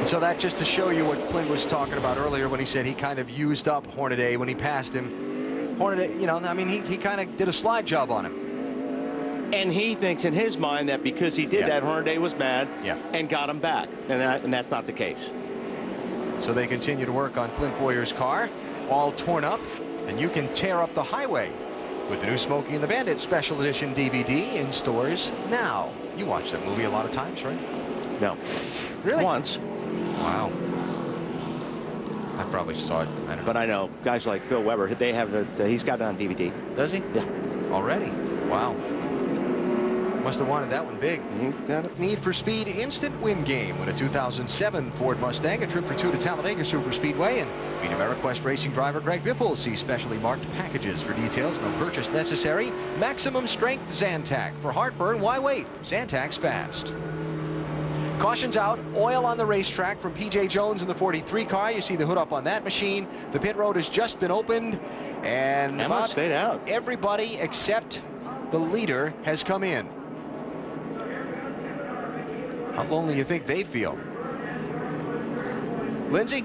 So that just to show you what Clint was talking about earlier when he said he kind of used up Hornaday when he passed him. Hornaday, you know, I mean, he kind of did a slide job on him. And he thinks in his mind that because he did that, Hornaday was mad and got him back. And that's not the case. So they continue to work on Clint Boyer's car, all torn up, and you can tear up the highway with the new Smokey and the Bandit Special Edition DVD in stores now. You watched that movie a lot of times, right? No. Really? Once. Wow. I probably saw it. I don't know. But I know guys like Bill Weber, they have he's got it on DVD. Does he? Yeah. Already? Wow. Must have wanted that one big. Got it. Need for Speed instant win game. Win a 2007 Ford Mustang, a trip for two to Talladega Super Speedway, and meet AmeriQuest Racing driver Greg Biffle. See specially marked packages for details. No purchase necessary. Maximum strength Zantac. For heartburn, why wait? Zantac's fast. Caution's out. Oil on the racetrack from P.J. Jones in the 43 car. You see the hood up on that machine. The pit road has just been opened, and about stayed out. Everybody except the leader has come in. How lonely do you think they feel? Lindsay?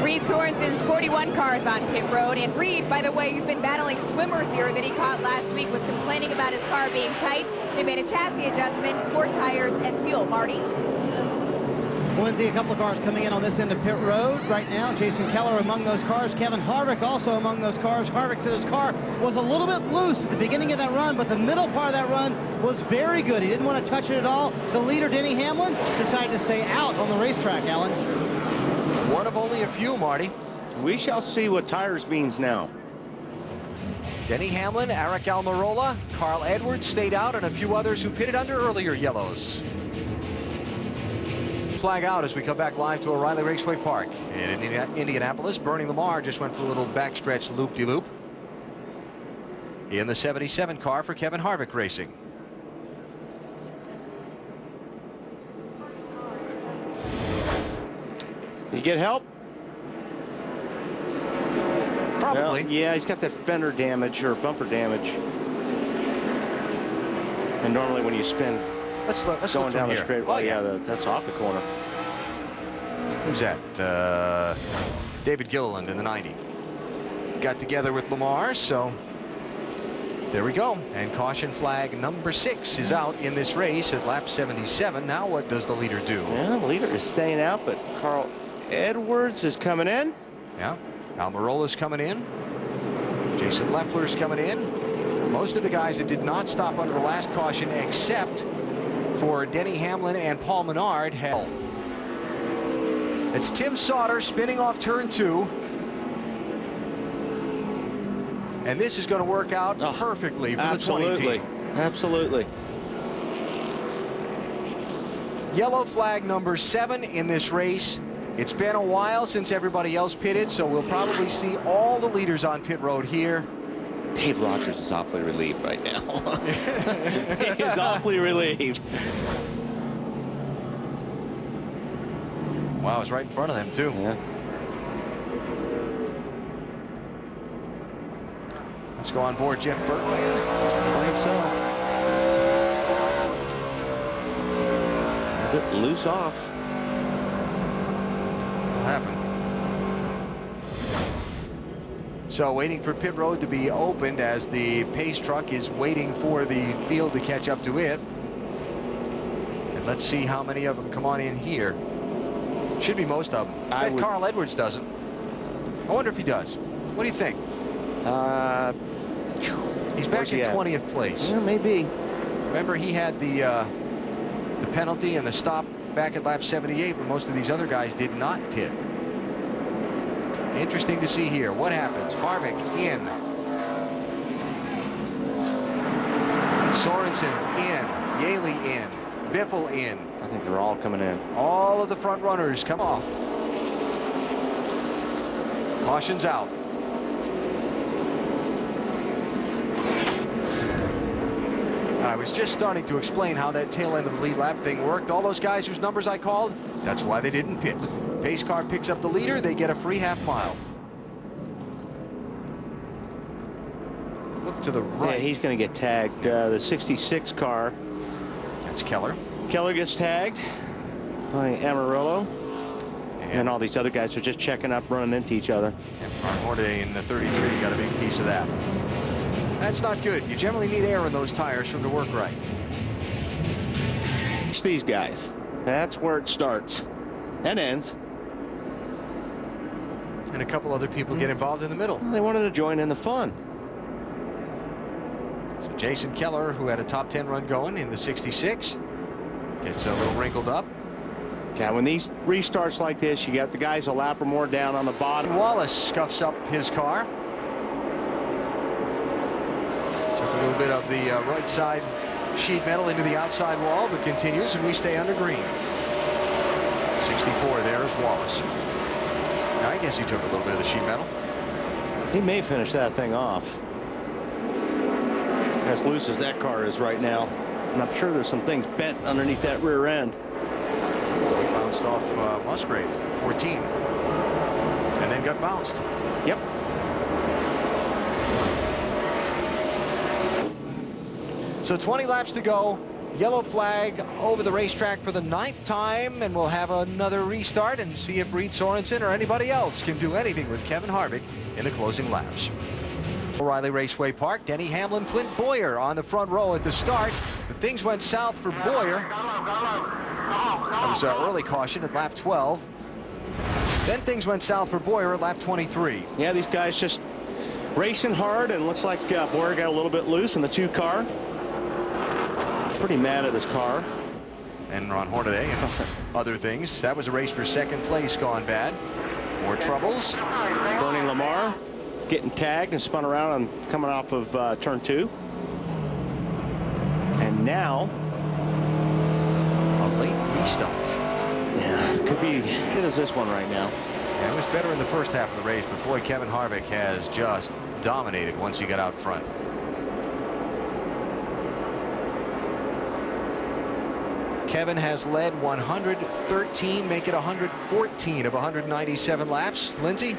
Reed Sorensen's 41 cars on pit road, and Reed, by the way, he's been battling swimmers here that he caught last week, was complaining about his car being tight. They made a chassis adjustment, 4 tires and fuel. Marty? Lindsay, a couple of cars coming in on this end of pit road right now. Jason Keller among those cars. Kevin Harvick also among those cars. Harvick said his car was a little bit loose at the beginning of that run, but the middle part of that run was very good. He didn't want to touch it at all. The leader, Denny Hamlin, decided to stay out on the racetrack, Alan. One of only a few, Marty. We shall see what tires means now. Denny Hamlin, Eric Almirola, Carl Edwards stayed out, and a few others who pitted under earlier yellows. Flag out as we come back live to O'Reilly Raceway Park in Indianapolis. Bernie Lamar just went for a little backstretch loop-de-loop in the 77 car for Kevin Harvick Racing. You get help? Probably. Well, yeah, he's got that fender damage or bumper damage. And normally when you spin, let's going look down the here. straight. Oh, well, yeah, that's off the corner. Who's that? David Gilliland in the 90. Got together with Lamar, so there we go. And caution flag number 6 is out in this race at lap 77. Now what does the leader do? Yeah, the leader is staying out, but Carl Edwards is coming in. Yeah, Almirola's coming in. Jason Leffler's coming in. Most of the guys that did not stop under the last caution, except for Denny Hamlin and Paul Menard, hell. It's Tim Sauter spinning off turn 2. And this is going to work out perfectly for the 20 team. Absolutely. Yellow flag number 7 in this race. It's been a while since everybody else pitted, so we'll probably see all the leaders on pit road here. Dave Rogers is awfully relieved right now. He is awfully relieved. Wow, it's right in front of them, too. Yeah. Let's go on board Jeff Burton. By himself. A bit loose off. What'll happen? So waiting for pit road to be opened as the pace truck is waiting for the field to catch up to it. And let's see how many of them come on in here. Should be most of them. I bet Carl Edwards doesn't. I wonder if he does. What do you think? He's back in 20th place. Yeah, maybe. Remember, he had the penalty and the stop back at lap 78 when most of these other guys did not pit. Interesting to see here. What happens? Harvick in. Sorensen in. Yaley in. Biffle in. I think they're all coming in. All of the front runners come off. Caution's out. I was just starting to explain how that tail end of the lead lap thing worked. All those guys whose numbers I called, that's why they didn't pit. Pace car picks up the leader, they get a free half mile. Look to the right. Yeah, he's going to get tagged. The 66 car. That's Keller. Keller gets tagged by Amarillo. And all these other guys are just checking up, running into each other. And Hornaday in the 33 got a big piece of that. That's not good. You generally need air in those tires for them to work right. It's these guys. That's where it starts and ends. And a couple other people get involved in the middle. They wanted to join in the fun. So Jason Keller, who had a top 10 run going in the 66, gets a little wrinkled up. Yeah, when these restarts like this, you got the guys a lap or more down on the bottom. Wallace scuffs up his car. Took a little bit of the right side sheet metal into the outside wall, but continues, and we stay under green. 64 there is Wallace. Now, I guess he took a little bit of the sheet metal. He may finish that thing off. As loose as that car is right now. And I'm sure there's some things bent underneath that rear end. He bounced off Musgrave, 14. And then got bounced. Yep. So 20 laps to go. Yellow flag over the racetrack for the 9th time, and we'll have another restart and see if Reed Sorensen or anybody else can do anything with Kevin Harvick in the closing laps. O'Reilly Raceway Park, Denny Hamlin, Clint Boyer on the front row at the start, but things went south for Boyer. That was early caution at lap 12. Then things went south for Boyer at lap 23. Yeah, these guys just racing hard, and looks like Boyer got a little bit loose in the 2 car. Pretty mad at his car. And Ron Hornaday and other things. That was a race for 2nd place gone bad. More troubles. Bernie Lamar getting tagged and spun around and coming off of turn 2. And now a late restart. Yeah, could be good as this one right now. Yeah, it was better in the first half of the race, but boy, Kevin Harvick has just dominated once he got out front. Kevin has led 113, make it 114 of 197 laps. Lindsay?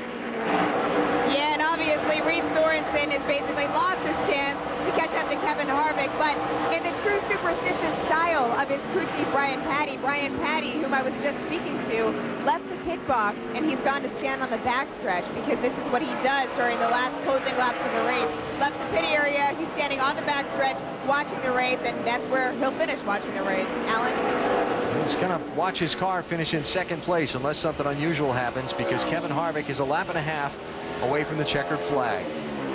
Yeah, and obviously Reed Sorensen has basically lost his chance to catch up to Kevin Harvick, but in the true superstitious style of his crew chief Brian Patty, whom I was just speaking to, left the pit box, and he's gone to stand on the backstretch because this is what he does during the last closing laps of the race. Left the pit area, he's standing on the backstretch watching the race, and that's where he'll finish watching the race. Alan? He's going to watch his car finish in 2nd place unless something unusual happens, because Kevin Harvick is a lap and a half away from the checkered flag.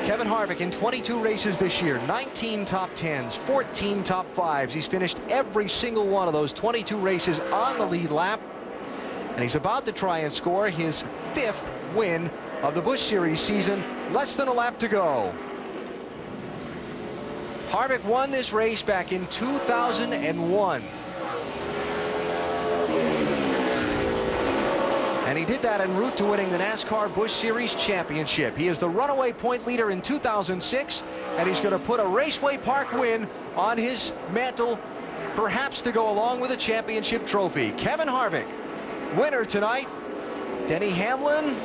Kevin Harvick in 22 races this year, 19 top 10s, 14 top 5s. He's finished every single one of those 22 races on the lead lap, and he's about to try and score his 5th win of the Busch Series season. Less than a lap to go. Harvick won this race back in 2001. And he did that en route to winning the NASCAR Busch Series Championship. He is the runaway point leader in 2006, and he's going to put a Raceway Park win on his mantle, perhaps to go along with a championship trophy. Kevin Harvick, winner tonight. Denny Hamlin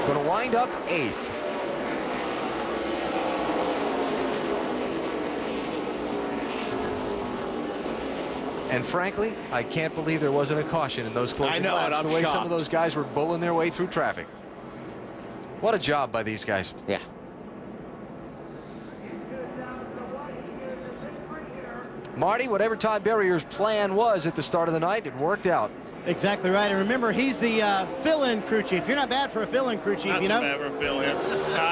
going to wind up 8th. And frankly, I can't believe there wasn't a caution in those closing laps. The way some of those guys were bowling their way through traffic. What a job by these guys. Yeah. Marty, whatever Todd Berrier's plan was at the start of the night, it worked out. Exactly right. And remember, he's the fill-in crew chief. You're not bad for a fill-in crew chief, you know? Not bad for a fill-in.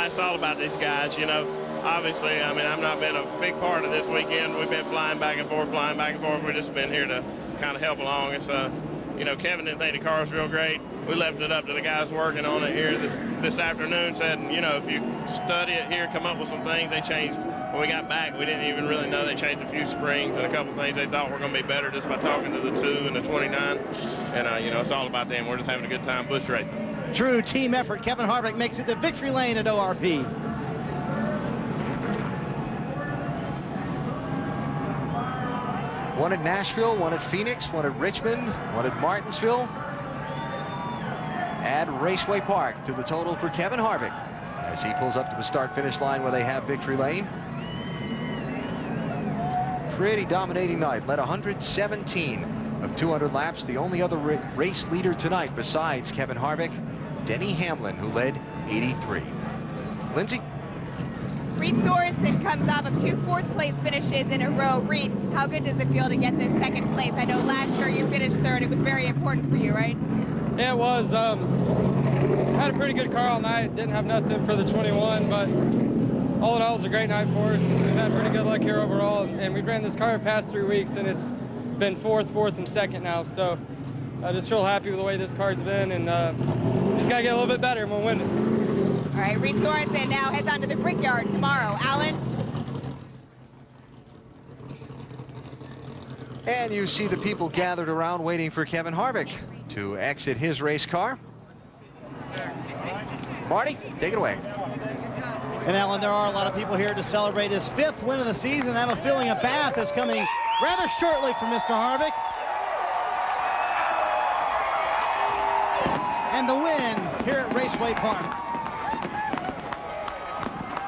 It's all about these guys, you know. Obviously, I mean, I've not been a big part of this weekend. We've been flying back and forth. We've just been here to kind of help along. It's, you know, Kevin didn't think the car was real great. We left it up to the guys working on it here this afternoon. Said, you know, if you study it here, come up with some things. They changed. When we got back, we didn't even really know they changed a few springs and a couple things they thought were going to be better just by talking to the 2 and the 29. And, you know, it's all about them. We're just having a good time Busch racing. True team effort. Kevin Harvick makes it to victory lane at ORP. One at Nashville, one at Phoenix, one at Richmond, one at Martinsville. Add Raceway Park to the total for Kevin Harvick as he pulls up to the start-finish line where they have victory lane. pretty dominating night. Led 117 of 200 laps. The only other race leader tonight besides Kevin Harvick, Denny Hamlin, who led 83. Lindsay? Reed Sorensen comes off of 2 fourth-place finishes in a row. Reed, how good does it feel to get this second place? I know last year you finished third. It was very important for you, right? Yeah, it was. Had a pretty good car all night. Didn't have nothing for the 21, but all in all, it was a great night for us. We've had pretty good luck here overall, and we ran this car the past 3 weeks, and it's been fourth, and second now. So just real happy with the way this car's been, and just got to get a little bit better and we'll win it. All right, Reed Sorensen now heads on to the Brickyard tomorrow. Alan? And you see the people gathered around waiting for Kevin Harvick to exit his race car. Marty, take it away. And Alan, there are a lot of people here to celebrate his 5th win of the season. I have a feeling a bath is coming rather shortly for Mr. Harvick. And the win here at Raceway Park.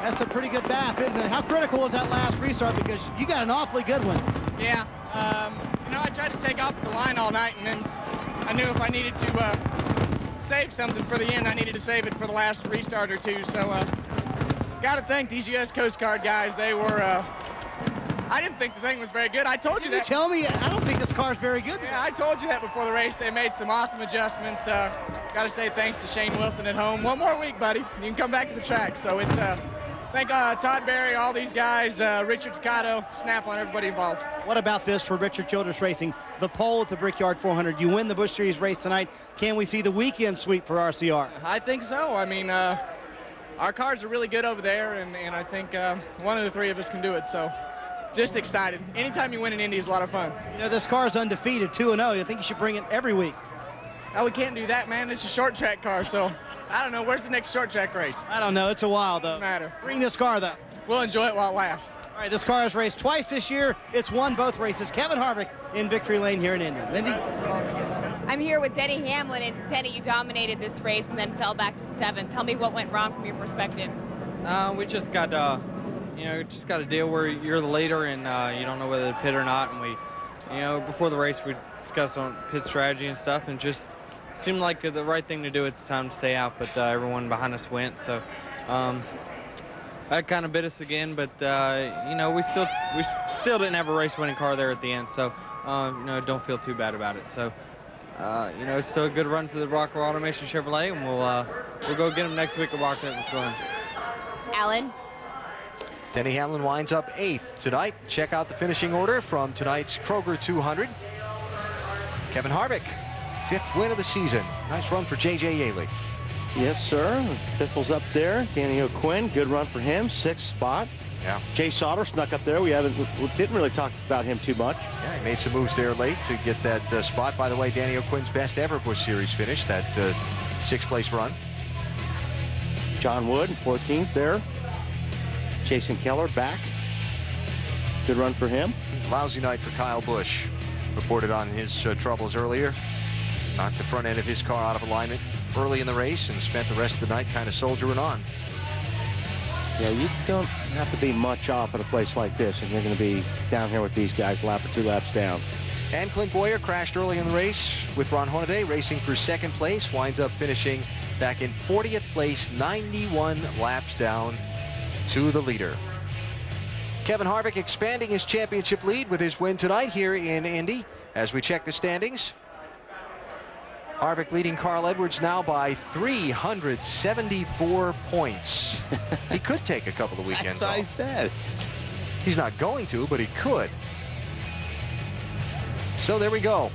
That's a pretty good bath, isn't it? How critical was that last restart? Because you got an awfully good one. Yeah, you know, I tried to take off the line all night, and then I knew if I needed to save something for the end, I needed to save it for the last restart or two. So, got to thank these U.S. Coast Guard guys. They were, I didn't think the thing was very good. I told you that. Tell me, I don't think this car's very good. Yeah, I told you that before the race. They made some awesome adjustments. Got to say thanks to Shane Wilson at home. One more week, buddy. You can come back to the track. So it's, thank Todd Berry, all these guys, Richard Ducato, Snap-on, everybody involved. What about this for Richard Childress Racing? The pole at the Brickyard 400. You win the Busch Series race tonight. Can we see the weekend sweep for RCR? I think so. I mean, our cars are really good over there, and I think one of the 3 of us can do it. So just excited. Anytime you win an Indy is a lot of fun. You know, this car's undefeated, 2-0. I think you should bring it every week. Oh, we can't do that, man. It's a short track car, so I don't know. Where's the next short track race? I don't know. It's a while, though. Doesn't matter. Bring this car, though. We'll enjoy it while it lasts. All right, this car has raced twice this year. It's won both races. Kevin Harvick in victory lane here in Indy. Lindy? I'm here with Denny Hamlin, and Denny, you dominated this race and then fell back to 7th. Tell me what went wrong from your perspective. We just got, just got a deal where you're the leader and you don't know whether to pit or not. And we, before the race, we discussed on pit strategy and stuff, and just seemed like the right thing to do at the time to stay out. But everyone behind us went, so that kind of bit us again. But we still didn't have a race-winning car there at the end, so don't feel too bad about it. So. It's still a good run for the Rockwell Automation Chevrolet, and we'll go get them next week at Rockland and Twin. Alan? Denny Hamlin winds up 8th tonight. Check out the finishing order from tonight's Kroger 200. Kevin Harvick, 5th win of the season. Nice run for J.J. Yaley. Yes, sir. Biffle's up there. Danny O'Quinn, good run for him, 6th spot. Yeah. Jay Sauter snuck up there. We didn't really talk about him too much. Yeah, he made some moves there late to get that spot. By the way, Danny O'Quinn's best ever Busch Series finish, that 6th place run. John Wood, 14th there. Jason Keller back. Good run for him. Lousy night for Kyle Busch. Reported on his troubles earlier. Knocked the front end of his car out of alignment early in the race and spent the rest of the night kind of soldiering on. Yeah, you don't have to be much off at a place like this, and you're going to be down here with these guys, lap or 2 laps down. And Clint Boyer crashed early in the race with Ron Hornaday, racing for 2nd place, winds up finishing back in 40th place, 91 laps down to the leader. Kevin Harvick expanding his championship lead with his win tonight here in Indy. As we check the standings, Harvick leading Carl Edwards now by 374 points. He could take a couple of weekends That's what off. I said. He's not going to, but he could. So there we go.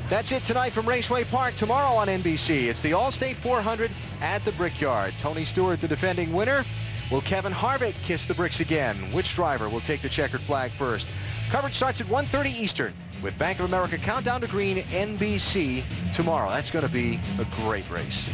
That's it tonight from Raceway Park. Tomorrow on NBC, it's the Allstate 400 at the Brickyard. Tony Stewart, the defending winner. Will Kevin Harvick kiss the bricks again? Which driver will take the checkered flag first? Coverage starts at 1:30 Eastern with Bank of America Countdown to Green NBC tomorrow. That's going to be a great race.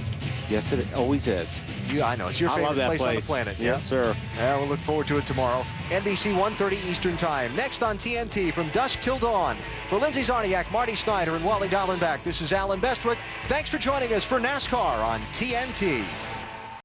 Yes, it always is. Yeah, I know. It's your I favorite love that place on the planet. Yes, sir. Yeah, we'll look forward to it tomorrow. NBC 1:30 Eastern Time. Next on TNT from dusk till dawn. For Lindsay Zarniak, Marty Snyder, and Wally Dallenbach, this is Alan Bestwick. Thanks for joining us for NASCAR on TNT.